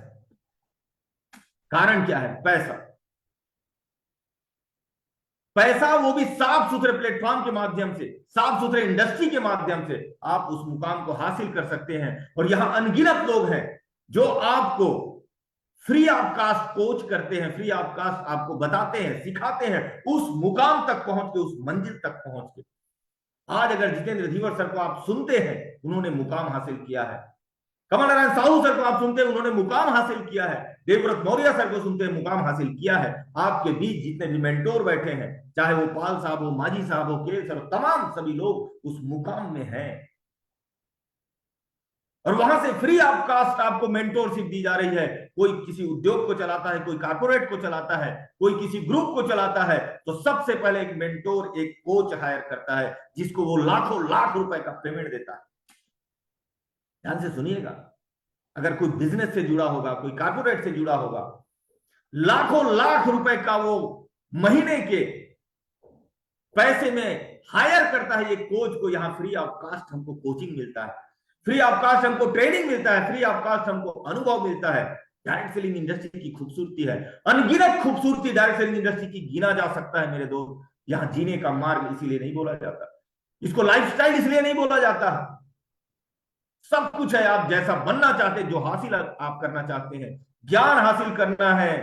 कारण क्या है? पैसा। पैसा, वो भी साफ सुथरे प्लेटफॉर्म के माध्यम से, साफ सुथरे इंडस्ट्री के माध्यम से आप उस मुकाम को हासिल कर सकते हैं। और यहां अनगिनत लोग हैं जो आपको फ्री ऑफ कास्ट कोच करते हैं, फ्री ऑफ कास्ट आपको बताते हैं, सिखाते हैं उस मुकाम तक पहुंच के, उस मंजिल तक पहुंच के। आज अगर जितेंद्र धीवर सर को आप सुनते हैं, उन्होंने मुकाम हासिल किया है। कमल नारायण साहू सर को आप सुनते हैं, उन्होंने मुकाम हासिल किया है। देवव्रत मौर्य सर को सुनते हैं, मुकाम हासिल किया है। आपके बीच जितने भी मेंटोर बैठे हैं, चाहे वो पाल साहब हो, माजी साहब हो, के सर, तमाम सभी लोग उस मुकाम में हैं। और वहां से फ्री ऑफ कास्ट आपको मेंटोरशिप दी जा रही है। कोई किसी उद्योग को चलाता है, कोई कारपोरेट को चलाता है, कोई किसी ग्रुप को चलाता है, तो सबसे पहले एक मेंटोर, एक कोच हायर करता है, जिसको वो लाखों लाख रुपए का पेमेंट देता है। ध्यान से सुनिएगा, अगर कोई बिजनेस से जुड़ा होगा, कोई कारपोरेट से जुड़ा होगा, लाखों लाख रुपए का वो महीने के पैसे में हायर करता है ये कोच को। यहां फ्री ऑफ कास्ट हमको कोचिंग मिलता है, फ्री ऑफ कास्ट हमको ट्रेनिंग मिलता है, फ्री ऑफ कास्ट हमको अनुभव मिलता है। डायरेक्ट सेलिंग इंडस्ट्री की खूबसूरती है, अनगिनत खूबसूरती डायरेक्ट सेलिंग इंडस्ट्री की गिना जा सकता है मेरे दोस्त। यहां जीने का मार्ग इसीलिए नहीं बोला जाता, इसको लाइफस्टाइल इसलिए नहीं बोला जाता। सब कुछ है, आप जैसा बनना चाहते हैं, जो हासिल आप करना चाहते हैं, ज्ञान हासिल करना है,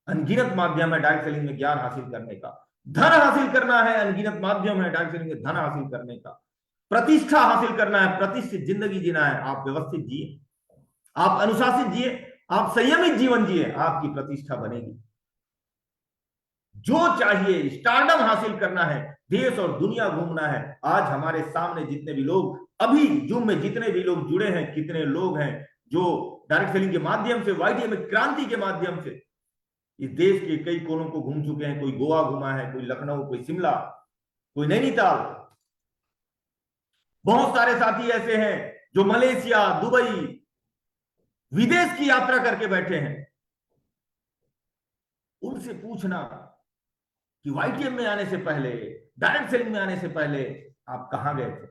अनगिनत माध्यम है डायरेक्ट सेलिंग में ज्ञान हासिल करने का। धन हासिल करना है, अनगिनत माध्यम है डायरेक्ट सेलिंग में धन हासिल करने का। प्रतिष्ठा हासिल करना है, प्रतिष्ठित जिंदगी जीना है। आप व्यवस्थित जिए, आप अनुशासित जिए, आप संयमित जीवन जिए, आपकी प्रतिष्ठा बनेगी। जो चाहिए, स्टारडम हासिल करना है, देश और दुनिया घूमना है। आज हमारे सामने जितने भी लोग, अभी जूम में जितने भी लोग जुड़े हैं, कितने लोग हैं जो डायरेक्ट सेलिंग के माध्यम से, वाईटीएम क्रांति के माध्यम से इस देश के कई कोनों को घूम चुके हैं। कोई गोवा घुमा है, कोई लखनऊ, कोई शिमला, कोई नैनीताल। बहुत सारे साथी ऐसे हैं जो मलेशिया, दुबई, विदेश की यात्रा करके बैठे हैं। उनसे पूछना कि वाईटीएम में आने से पहले, डायरेक्ट सेलिंग में आने से पहले आप कहां गए थे,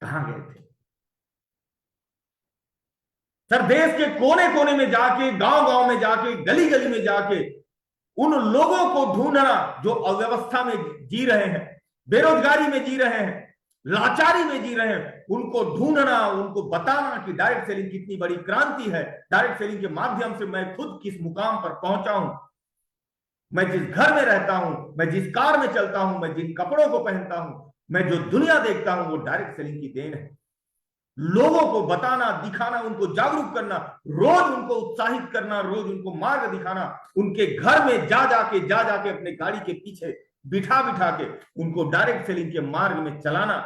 कहां गए थे? सर, देश के कोने कोने में जाके, गांव गांव में जाके, गली गली में जाके उन लोगों को ढूंढना जो अव्यवस्था में जी रहे हैं, बेरोजगारी में जी रहे हैं, लाचारी में जी रहे हैं, उनको ढूंढना, उनको बताना कि डायरेक्ट सेलिंग कितनी बड़ी क्रांति है। डायरेक्ट सेलिंग के माध्यम से मैं खुद किस मुकाम पर पहुंचा हूं, मैं जिस घर में रहता हूं, मैं जिस कार में चलता हूं, मैं जिन कपड़ों को पहनता हूं, मैं जो दुनिया देखता हूं, वो डायरेक्ट सेलिंग की देन है। लोगों को बताना, दिखाना, उनको जागरूक करना, रोज उनको उत्साहित करना, रोज उनको मार्ग दिखाना, उनके घर में जा जाके अपने गाड़ी के पीछे बिठा बिठा के उनको डायरेक्ट सेलिंग के मार्ग में चलाना,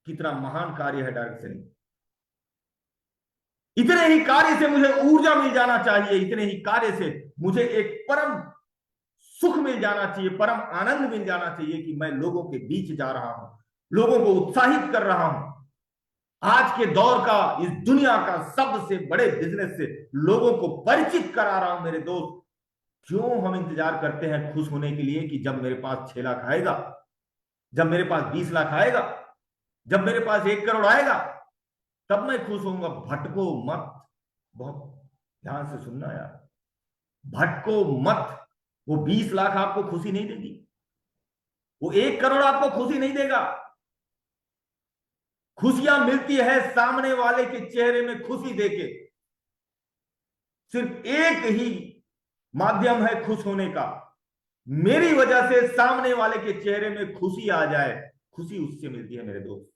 कितना महान कार्य है डायरेक्ट सेलिंग। इतने ही कार्य से मुझे ऊर्जा मिल जाना चाहिए, इतने ही कार्य से मुझे एक परम सुख मिल जाना चाहिए, परम आनंद मिल जाना चाहिए कि मैं लोगों के बीच जा रहा हूं, लोगों को उत्साहित कर रहा हूं। आज के दौर का, इस दुनिया का सबसे बड़े बिजनेस से लोगों को परिचित करा रहा हूं मेरे दोस्त। क्यों हम इंतजार करते हैं खुश होने के लिए कि जब मेरे पास 6 लाख आएगा, जब मेरे पास 20 लाख आएगा, जब मेरे पास 1 करोड़ आएगा, तब मैं खुश होऊंगा? भटको मत, बहुत ध्यान से सुनना यार, भटको मत। वो 20 लाख आपको खुशी नहीं देगी, वो 1 करोड़ आपको खुशी नहीं देगा। खुशियां मिलती है सामने वाले के चेहरे में खुशी देके। सिर्फ एक ही माध्यम है खुश होने का, मेरी वजह से सामने वाले के चेहरे में खुशी आ जाए, खुशी उससे मिलती है मेरे दोस्त।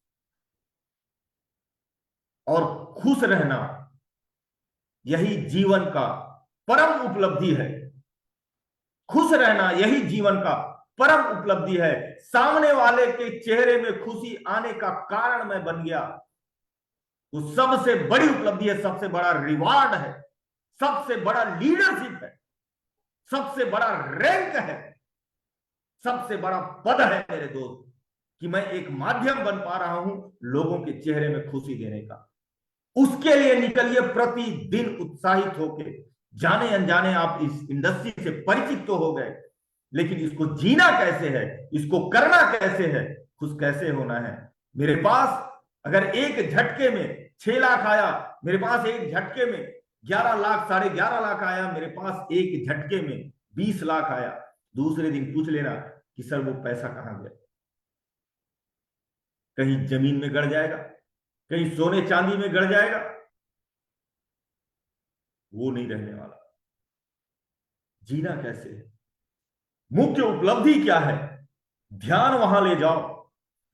और खुश रहना यही जीवन का परम उपलब्धि है। खुश रहना यही जीवन का परम उपलब्धि है। सामने वाले के चेहरे में खुशी आने का कारण मैं बन गया, वो सबसे बड़ी उपलब्धि है, सबसे बड़ा रिवार्ड है, सबसे बड़ा लीडरशिप है, सबसे बड़ा रैंक है, सबसे बड़ा पद है मेरे दोस्त, कि मैं एक माध्यम बन पा रहा हूं लोगों के चेहरे में खुशी देने का। उसके लिए निकलिए प्रतिदिन उत्साहित होके। जाने अनजाने आप इस इंडस्ट्री से परिचित तो हो गए, लेकिन इसको जीना कैसे है, इसको करना कैसे है, खुश कैसे होना है। मेरे पास अगर एक झटके में 6 लाख आया, मेरे पास एक झटके में 11 लाख 11.5 लाख आया, मेरे पास एक झटके में 20 लाख आया, दूसरे दिन पूछ लेना कि सर वो पैसा कहां गया। कहीं जमीन में गड़ जाएगा, कहीं सोने चांदी में गड़ जाएगा, वो नहीं रहने वाला। जीना कैसे है, मुख्य उपलब्धि क्या है, ध्यान वहां ले जाओ,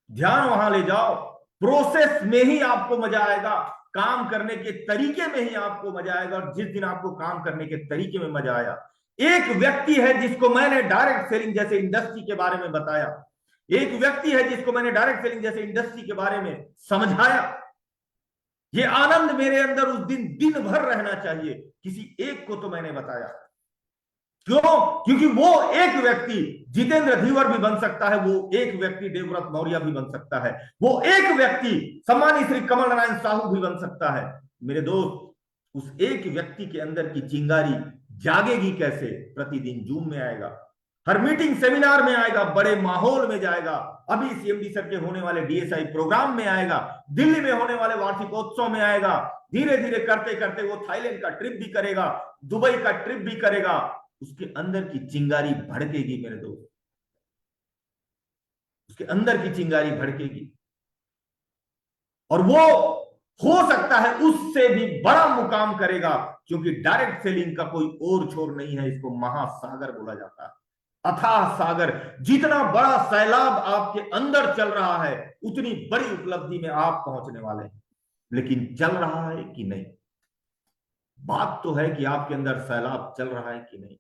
ध्यान वहां ले जाओ। प्रोसेस में ही आपको मजा आएगा, काम करने के तरीके में ही आपको मजा आएगा। और जिस दिन आपको काम करने के तरीके में मजा आया, एक व्यक्ति है जिसको मैंने डायरेक्ट सेलिंग जैसे इंडस्ट्री के बारे में बताया, एक व्यक्ति है जिसको मैंने डायरेक्ट सेलिंग जैसे इंडस्ट्री के बारे में समझाया, ये आनंद मेरे अंदर उस दिन दिन भर रहना चाहिए। किसी एक को तो मैंने बताया, क्यों? क्योंकि वो एक व्यक्ति जितेंद्र धीवर भी बन सकता है, वो एक व्यक्ति देवव्रत मौर्य भी बन सकता है, वो एक व्यक्ति सम्मानित श्री कमल नारायण साहू भी बन सकता है। मेरे दोस्त, उस एक व्यक्ति के अंदर की चिंगारी जागेगी कैसे? प्रतिदिन जूम में आएगा, हर मीटिंग सेमिनार में आएगा, बड़े माहौल में जाएगा, अभी सीएमडी सर के होने वाले डीएसआई प्रोग्राम में आएगा, दिल्ली में होने वाले वार्षिकोत्सव में आएगा। धीरे धीरे करते करते वो थाईलैंड का ट्रिप भी करेगा, दुबई का ट्रिप भी करेगा। उसके अंदर की चिंगारी भड़केगी मेरे दोस्त, उसके अंदर की चिंगारी भड़केगी, और वो हो सकता है उससे भी बड़ा मुकाम करेगा, क्योंकि डायरेक्ट सेलिंग का कोई और छोर नहीं है, इसको महासागर बोला जाता है, अथाह सागर। जितना बड़ा सैलाब आपके अंदर चल रहा है, उतनी बड़ी उपलब्धि में आप पहुंचने वाले हैं। लेकिन चल रहा है कि नहीं? बात तो है कि आपके अंदर सैलाब चल रहा है कि नहीं,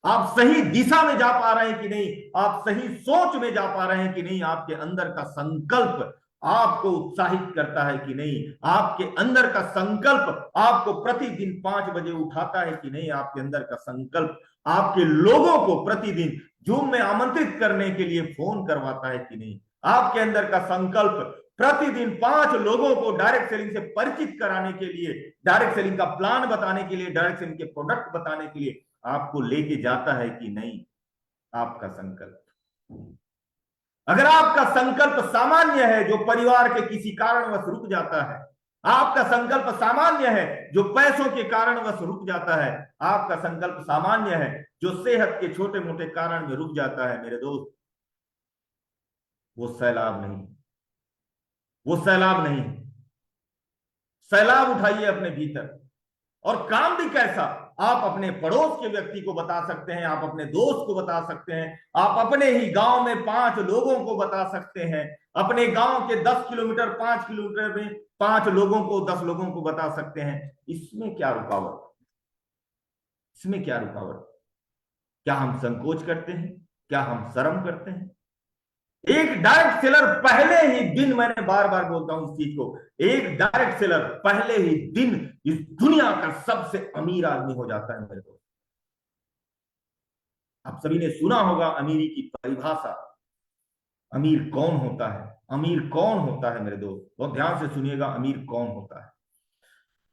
आप सही दिशा में जा पा रहे हैं कि नहीं, आप सही सोच में जा पा रहे हैं कि नहीं, आपके अंदर का संकल्प आपको उत्साहित करता है कि नहीं, आपके अंदर का संकल्प आपको प्रतिदिन 5 बजे उठाता है कि नहीं, आपके अंदर का संकल्प आपके लोगों को प्रतिदिन जूम में आमंत्रित करने के लिए फोन करवाता है कि नहीं, आपके अंदर का संकल्प प्रतिदिन 5 लोगों को डायरेक्ट सेलिंग से परिचित कराने के लिए, डायरेक्ट सेलिंग का प्लान बताने के लिए, डायरेक्ट सेलिंग के प्रोडक्ट बताने के लिए आपको लेके जाता है कि नहीं। आपका संकल्प, अगर आपका संकल्प सामान्य है जो परिवार के किसी कारणवश रुक जाता है, आपका संकल्प सामान्य है जो पैसों के कारणवश रुक जाता है, आपका संकल्प सामान्य है जो सेहत के छोटे मोटे कारण में रुक जाता है, मेरे दोस्त, वो सैलाब नहीं, वो सैलाब नहीं। सैलाब उठाइए अपने भीतर, और काम भी कैसा? आप अपने पड़ोस के व्यक्ति को बता सकते हैं, आप अपने दोस्त को बता सकते हैं, आप अपने ही गांव में 5 लोगों को बता सकते हैं, अपने गांव के 10 किलोमीटर 5 किलोमीटर में 5 लोगों को 10 लोगों को बता सकते हैं। इसमें क्या रुकावट? इसमें क्या रुकावट? क्या हम संकोच करते हैं? क्या हम शर्म करते हैं? एक डायरेक्ट सेलर पहले ही दिन, मैंने बार बार बोलता हूं इस चीज को, एक डायरेक्ट सेलर पहले ही दिन इस दुनिया का सबसे अमीर आदमी हो जाता है मेरे को। आप सभी ने सुना होगा अमीरी की परिभाषा। अमीर कौन होता है? अमीर कौन होता है मेरे दोस्त? बहुत ध्यान से सुनिएगा, अमीर कौन होता है?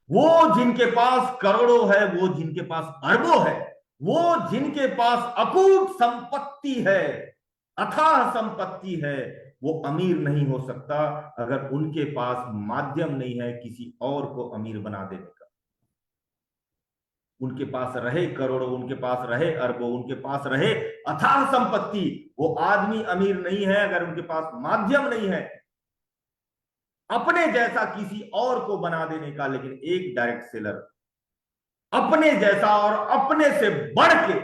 वो जिनके पास करोड़ों है, वो जिनके पास अरबों है, वो जिनके पास अकूट संपत्ति है, अथाह संपत्ति है, वो अमीर नहीं हो सकता अगर उनके पास माध्यम नहीं है किसी और को अमीर बना देने का। उनके पास रहे करोड़ों, उनके पास रहे अरबों, उनके पास रहे अथाह संपत्ति, वो आदमी अमीर नहीं है अगर उनके पास माध्यम नहीं है अपने जैसा किसी और को बना देने का। लेकिन एक डायरेक्ट सेलर अपने जैसा और अपने से बढ़ के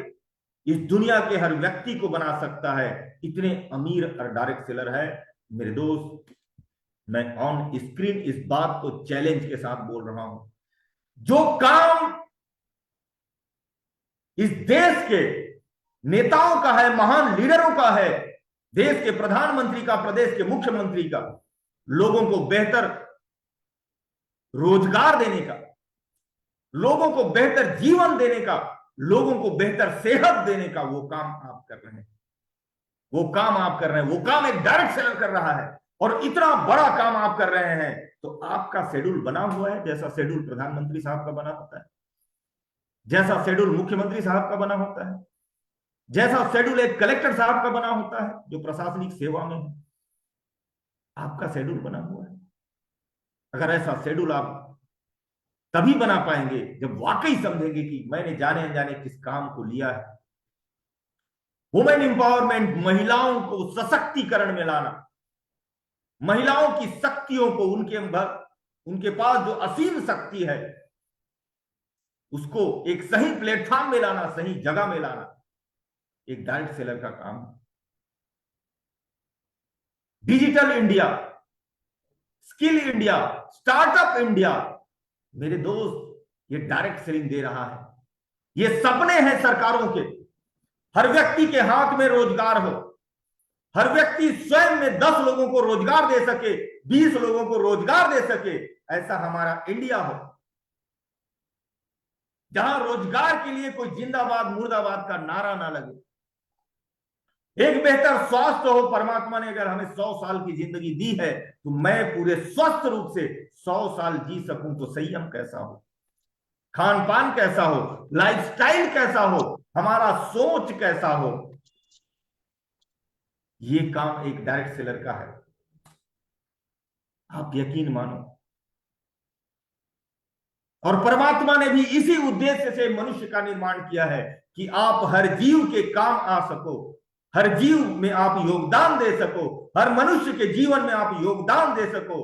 इस दुनिया के हर व्यक्ति को बना सकता है। इतने अमीर और डायरेक्ट सेलर है मेरे दोस्त। मैं ऑन स्क्रीन इस बात को चैलेंज के साथ बोल रहा हूं, जो काम इस देश के नेताओं का है, महान लीडरों का है, देश के प्रधानमंत्री का, प्रदेश के मुख्यमंत्री का, लोगों को बेहतर रोजगार देने का, लोगों को बेहतर जीवन देने का, लोगों को बेहतर सेहत देने का, वो काम आप कर रहे हैं। वो काम आप कर रहे हैं, वो काम एक डायरेक्ट सेलर कर रहा है। और इतना बड़ा काम आप कर रहे हैं तो आपका शेड्यूल बना हुआ है जैसा शेड्यूल प्रधानमंत्री साहब का बना होता है, जैसा शेड्यूल मुख्यमंत्री साहब का बना होता है, जैसा शेड्यूल एक कलेक्टर साहब का बना होता है जो प्रशासनिक सेवा में है। आपका शेड्यूल बना हुआ है। अगर ऐसा शेड्यूल आप तभी बना पाएंगे जब वाकई समझेंगे कि मैंने जाने अनजाने किस काम को लिया है। वुमेन एम्पावरमेंट, महिलाओं को सशक्तिकरण में लाना, महिलाओं की शक्तियों को, उनके पास जो असीम शक्ति है उसको एक सही प्लेटफॉर्म में लाना, सही जगह में लाना, एक डायरेक्ट सेलर का काम है। Digital India, skill India, startup India, मेरे दोस्त ये डायरेक्ट सेलिंग दे रहा है। ये सपने हैं सरकारों के, हर व्यक्ति के हाथ में रोजगार हो, हर व्यक्ति स्वयं में 10 लोगों को रोजगार दे सके, 20 लोगों को रोजगार दे सके, ऐसा हमारा इंडिया हो जहां रोजगार के लिए कोई जिंदाबाद मुर्दाबाद का नारा ना लगे। एक बेहतर स्वास्थ्य हो। परमात्मा ने अगर हमें 100 साल की जिंदगी दी है तो मैं पूरे स्वस्थ रूप से 100 साल जी सकूं तो संयम कैसा हो, खान पान कैसा हो, लाइफस्टाइल कैसा हो, हमारा सोच कैसा हो, ये काम एक डायरेक्ट सेलर का है। आप यकीन मानो। और परमात्मा ने भी इसी उद्देश्य से मनुष्य का निर्माण किया है कि आप हर जीव के काम आ सको, हर जीव में आप योगदान दे सको, हर मनुष्य के जीवन में आप योगदान दे सको,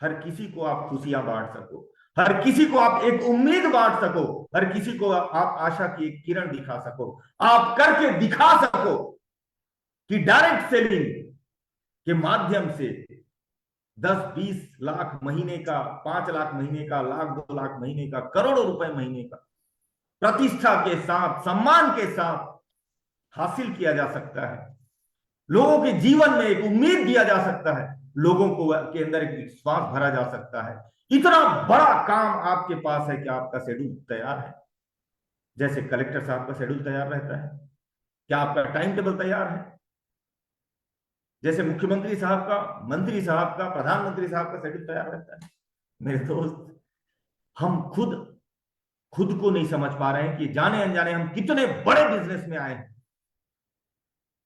हर किसी को आप खुशियां बांट सको, हर किसी को आप एक उम्मीद बांट सको, हर किसी को आप आशा की एक किरण दिखा सको, आप करके दिखा सको कि डायरेक्ट सेलिंग के माध्यम से 10-20 लाख महीने का, 5 लाख महीने का, लाख 2 लाख महीने का, करोड़ों रुपए महीने का प्रतिष्ठा के साथ, सम्मान के साथ हासिल किया जा सकता है। लोगों के जीवन में एक उम्मीद दिया जा सकता है, लोगों को के अंदर एक विश्वास भरा जा सकता है। इतना बड़ा काम आपके पास है कि आपका शेड्यूल तैयार है। जैसे कलेक्टर साहब का शेड्यूल तैयार रहता है, क्या आपका टाइम टेबल तैयार है? जैसे मुख्यमंत्री साहब का, मंत्री साहब का, प्रधानमंत्री साहब का शेड्यूल तैयार रहता है। मेरे दोस्त, हम खुद को नहीं समझ पा रहे हैं कि जाने अनजाने हम कितने बड़े बिजनेस में आए हैं।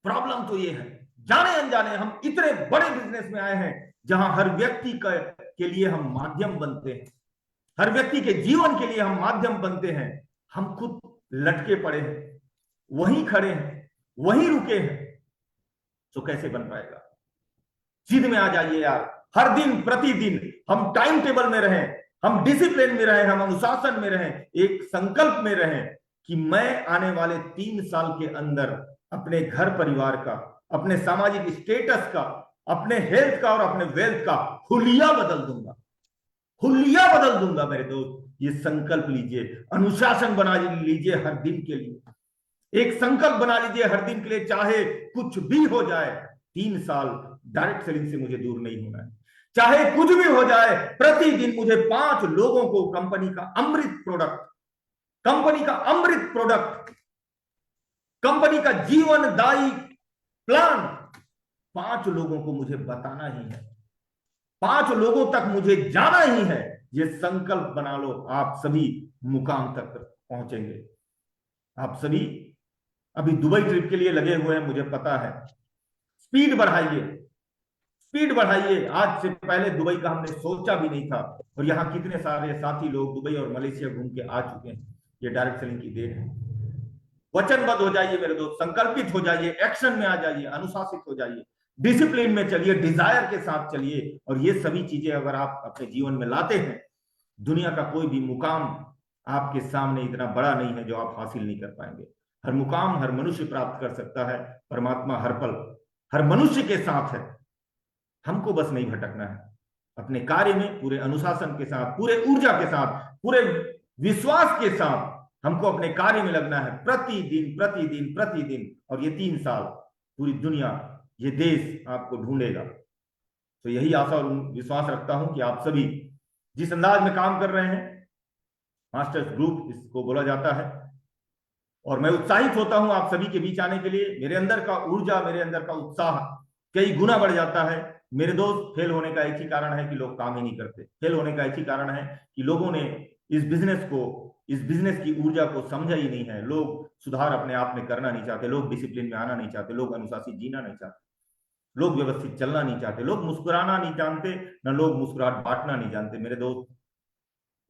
प्रॉब्लम तो ये है, जाने अनजाने हम इतने बड़े बिजनेस में आए हैं जहां हर व्यक्ति के लिए हम माध्यम बनते हैं, हर व्यक्ति के जीवन के लिए हम माध्यम बनते हैं। हम खुद लटके पड़े हैं, वहीं खड़े हैं, वहीं रुके हैं, तो कैसे बन पाएगा? जिद में आ जाइए यार। हर दिन प्रतिदिन हम टाइम टेबल में रहें, हम डिसिप्लिन में रहें, हम अनुशासन में रहें, एक संकल्प में रहें कि मैं आने वाले 3 साल के अंदर अपने घर परिवार का, अपने सामाजिक स्टेटस का, अपने हेल्थ का और अपने वेल्थ का हुलिया बदल दूंगा, हुलिया बदल दूंगा। मेरे दोस्त, ये संकल्प लीजिए, अनुशासन बना लीजिए हर दिन के लिए, एक संकल्प बना लीजिए हर दिन के लिए, चाहे कुछ भी हो जाए 3 साल डायरेक्ट सेलिंग से मुझे दूर नहीं होना है। चाहे कुछ भी हो जाए, प्रतिदिन मुझे 5 लोगों को कंपनी का अमृत प्रोडक्ट, कंपनी का जीवनदायी प्लान 5 लोगों को मुझे बताना ही है, 5 लोगों तक मुझे जाना ही है। ये संकल्प बना लो, आप सभी मुकाम तक पहुंचेंगे। आप सभी अभी दुबई ट्रिप के लिए लगे हुए हैं, मुझे पता है। स्पीड बढ़ाइए। आज से पहले दुबई का हमने सोचा भी नहीं था, और यहां कितने सारे साथी लोग दुबई और मलेशिया घूम के आ चुके हैं। ये डायरेक्ट सेलिंग की देन है। वचनबद्ध हो जाइए मेरे दोस्त, संकल्पित हो जाइए, एक्शन में आ जाइए, अनुशासित हो जाइए, डिसिप्लिन में चलिए, डिजायर के साथ चलिए। और ये सभी चीजें अगर आप अपने जीवन में लाते हैं, दुनिया का कोई भी मुकाम आपके सामने इतना बड़ा नहीं है जो आप हासिल नहीं कर पाएंगे। हर मुकाम हर मनुष्य प्राप्त कर सकता है, परमात्मा हर पल हर मनुष्य के साथ है। हमको बस नहीं भटकना है, अपने कार्य में पूरे अनुशासन के साथ, पूरे ऊर्जा के साथ, पूरे विश्वास के साथ हमको अपने कार्य में लगना है, प्रतिदिन प्रतिदिन प्रतिदिन। और ये 3 साल पूरी दुनिया, ये देश आपको ढूंढेगा। तो यही आशा और विश्वास रखता हूं कि आप सभी जिस अंदाज में काम कर रहे हैं, मास्टर्स ग्रुप इसको बोला जाता है, और मैं उत्साहित होता हूं आप सभी के बीच आने के लिए। मेरे अंदर का ऊर्जा, मेरे अंदर का उत्साह कई गुना बढ़ जाता है। मेरे दोस्त, फेल होने का एक ही कारण है कि लोग काम ही नहीं करते। फेल होने का एक ही कारण है कि लोगों ने इस बिजनेस की ऊर्जा को समझा ही नहीं है। लोग सुधार अपने आप में करना नहीं चाहते, लोग डिसिप्लिन में आना नहीं चाहते, लोग अनुशासित जीना नहीं चाहते, लोग व्यवस्थित चलना नहीं चाहते, लोग मुस्कुराना नहीं जानते, न लोग मुस्कुराहट बांटना नहीं जानते। मेरे दोस्त,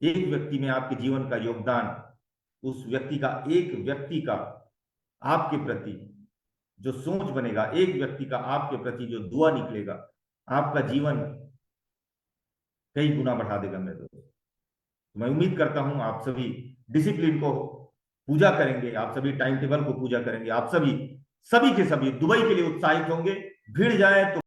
एक व्यक्ति में आपके जीवन का योगदान, उस व्यक्ति का, एक व्यक्ति का आपके प्रति जो सोच बनेगा, एक व्यक्ति का आपके प्रति जो दुआ निकलेगा, आपका जीवन कई गुना बढ़ा देगा मेरे दोस्त। तो मैं उम्मीद करता हूं आप सभी डिसिप्लिन को पूजा करेंगे, आप सभी टाइम टेबल को पूजा करेंगे, आप सभी के सभी दुबई के लिए उत्साहित होंगे। भिड़ जाए तो